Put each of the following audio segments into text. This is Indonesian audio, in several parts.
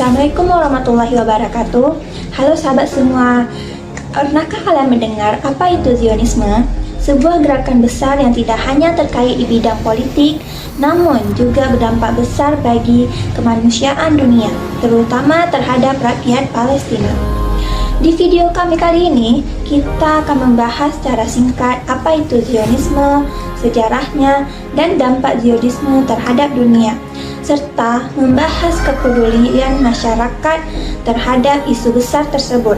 Assalamualaikum warahmatullahi wabarakatuh. Halo sahabat semua. Pernahkah kalian mendengar apa itu Zionisme? Sebuah gerakan besar yang tidak hanya terkait di bidang politik, namun juga berdampak besar bagi kemanusiaan dunia, terutama terhadap rakyat Palestina. Di video kami kali ini, kita akan membahas secara singkat apa itu Zionisme, sejarahnya, dan dampak Zionisme terhadap dunia, serta membahas kepedulian masyarakat terhadap isu besar tersebut.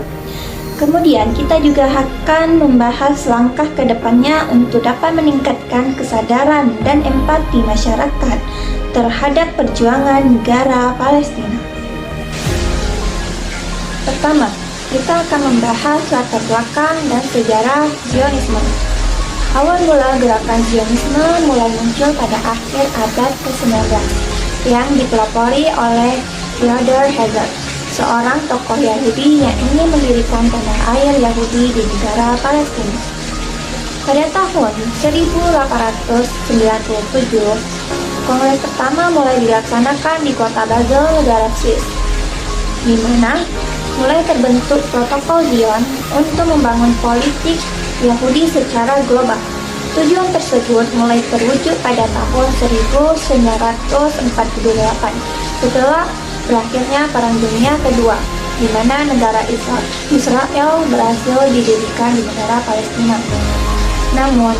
Kemudian kita juga akan membahas langkah ke depannya untuk dapat meningkatkan kesadaran dan empati masyarakat terhadap perjuangan negara Palestina. Pertama, kita akan membahas latar belakang dan sejarah Zionisme. Awal mula gerakan Zionisme mulai muncul pada akhir abad ke-19 yang dipelopori oleh Theodor Herzl, seorang tokoh Yahudi yang ingin mendirikan tanah air Yahudi di negara Palestina. Pada tahun 1897, kongres pertama mulai dilaksanakan di kota Basel, negara Swiss, di mana mulai terbentuk protokol Zion untuk membangun politik Yahudi secara global. Tujuan tersebut mulai terwujud pada tahun 1948 setelah berakhirnya Perang Dunia Kedua, di mana negara Israel berhasil didirikan di negara Palestina. Namun,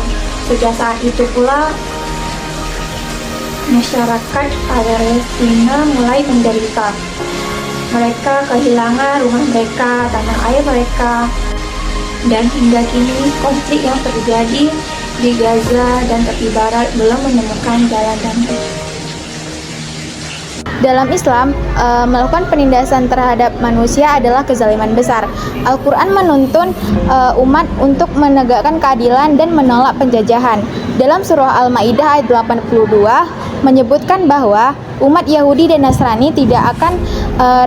sejak saat itu pula, masyarakat Palestina mulai menderita. Mereka kehilangan rumah mereka, tanah air mereka, dan hingga kini konflik yang terjadi di Gaza dan tepi barat belum menemukan jalan damai. Dalam Islam, melakukan penindasan terhadap manusia adalah kezaliman besar. Al-Quran menuntun umat untuk menegakkan keadilan dan menolak penjajahan. Dalam surah Al-Maidah ayat 82 menyebutkan bahwa umat Yahudi dan Nasrani tidak akan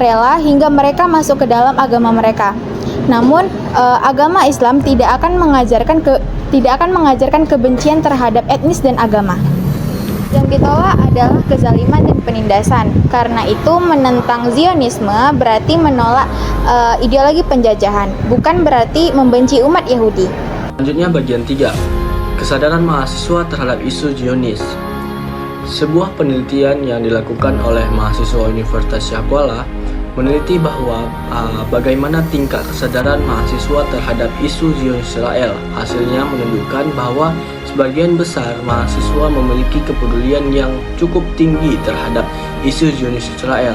rela hingga mereka masuk ke dalam agama mereka. Namun, agama Islam tidak akan mengajarkan kebencian terhadap etnis dan agama. Yang ditolak adalah kezaliman dan penindasan. Karena itu, menentang Zionisme berarti menolak ideologi penjajahan, bukan berarti membenci umat Yahudi. Selanjutnya bagian 3, kesadaran mahasiswa terhadap isu Zionis. Sebuah penelitian yang dilakukan oleh mahasiswa Universitas Syahkuala meneliti bahwa bagaimana tingkat kesadaran mahasiswa terhadap isu Zionis Israel. Hasilnya menunjukkan bahwa sebagian besar mahasiswa memiliki kepedulian yang cukup tinggi terhadap isu Zionis Israel.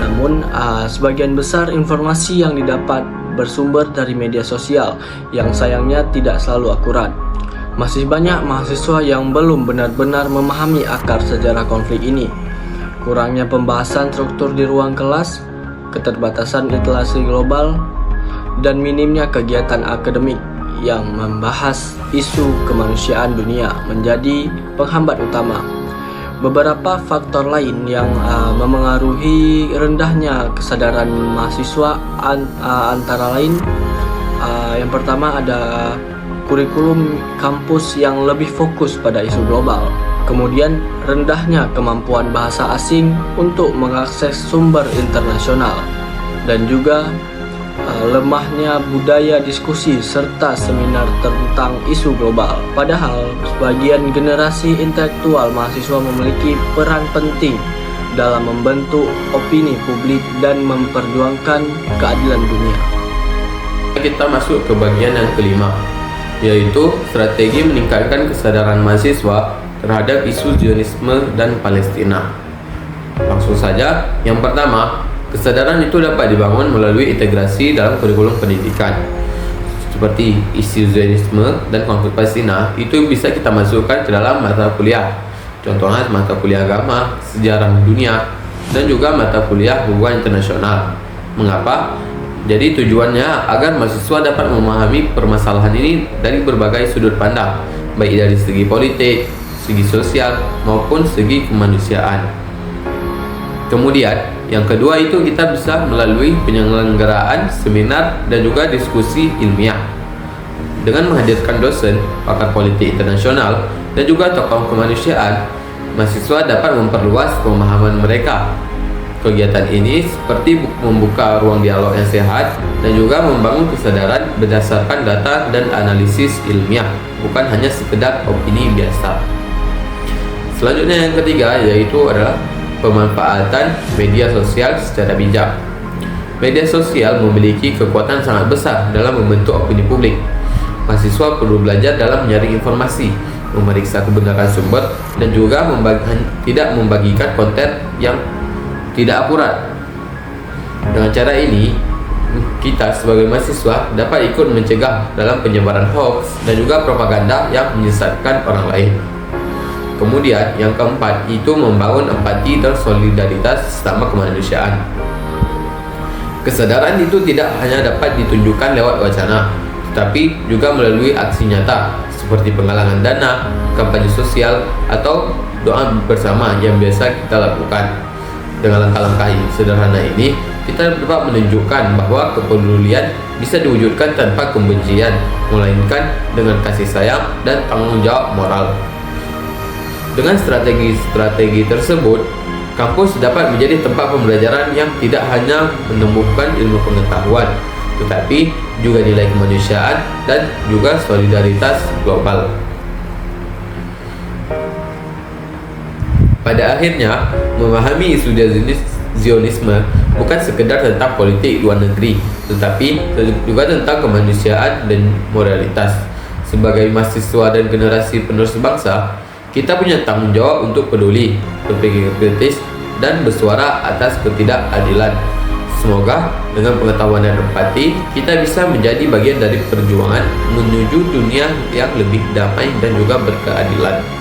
Namun, sebagian besar informasi yang didapat bersumber dari media sosial yang sayangnya tidak selalu akurat. Masih banyak mahasiswa yang belum benar-benar memahami akar sejarah konflik ini. Kurangnya pembahasan struktur di ruang kelas, keterbatasan literasi global, dan minimnya kegiatan akademik yang membahas isu kemanusiaan dunia menjadi penghambat utama. Beberapa faktor lain yang memengaruhi rendahnya kesadaran mahasiswa antara lain, yang pertama ada kurikulum kampus yang lebih fokus pada isu global. Kemudian, rendahnya kemampuan bahasa asing untuk mengakses sumber internasional, dan juga lemahnya budaya diskusi serta seminar tentang isu global. Padahal, sebagian generasi intelektual mahasiswa memiliki peran penting dalam membentuk opini publik dan memperjuangkan keadilan dunia. Kita masuk ke bagian yang kelima, yaitu strategi meningkatkan kesadaran mahasiswa terhadap isu Zionisme dan Palestina. Langsung saja, yang pertama, kesadaran itu dapat dibangun melalui integrasi dalam kurikulum pendidikan. Seperti isu Zionisme dan konflik Palestina, itu bisa kita masukkan ke dalam mata kuliah. Contohnya mata kuliah agama, sejarah dunia, dan juga mata kuliah hubungan internasional. Mengapa? Jadi tujuannya agar mahasiswa dapat memahami permasalahan ini dari berbagai sudut pandang, baik dari segi politik, segi sosial, maupun segi kemanusiaan. Kemudian, yang kedua itu kita bisa melalui penyelenggaraan seminar dan juga diskusi ilmiah. Dengan menghadirkan dosen, pakar politik internasional, dan juga tokoh kemanusiaan, mahasiswa dapat memperluas pemahaman mereka. Kegiatan ini seperti membuka ruang dialog yang sehat dan juga membangun kesadaran berdasarkan data dan analisis ilmiah, bukan hanya sekedar opini biasa. Selanjutnya yang ketiga yaitu adalah pemanfaatan media sosial secara bijak. Media sosial memiliki kekuatan sangat besar dalam membentuk opini publik. Mahasiswa perlu belajar dalam menyaring informasi, memeriksa kebenaran sumber, dan juga tidak membagikan konten yang tidak akurat. Dengan cara ini, kita sebagai mahasiswa dapat ikut mencegah dalam penyebaran hoax dan juga propaganda yang menyesatkan orang lain. Kemudian, yang keempat itu membangun empati dan solidaritas sesama kemanusiaan. Kesadaran itu tidak hanya dapat ditunjukkan lewat wacana, tetapi juga melalui aksi nyata seperti penggalangan dana, kampanye sosial, atau doa bersama yang biasa kita lakukan. Dengan langkah-langkah sederhana ini, kita dapat menunjukkan bahwa kepedulian bisa diwujudkan tanpa kebencian, melainkan dengan kasih sayang dan tanggung jawab moral. Dengan strategi-strategi tersebut, kampus dapat menjadi tempat pembelajaran yang tidak hanya menumbuhkan ilmu pengetahuan, tetapi juga nilai kemanusiaan dan juga solidaritas global. Pada akhirnya, memahami isu Zionisme bukan sekedar tentang politik luar negeri, tetapi juga tentang kemanusiaan dan moralitas. Sebagai mahasiswa dan generasi penerus bangsa, kita punya tanggung jawab untuk peduli, berpikir kritis, dan bersuara atas ketidakadilan. Semoga dengan pengetahuan dan empati, kita bisa menjadi bagian dari perjuangan menuju dunia yang lebih damai dan juga berkeadilan.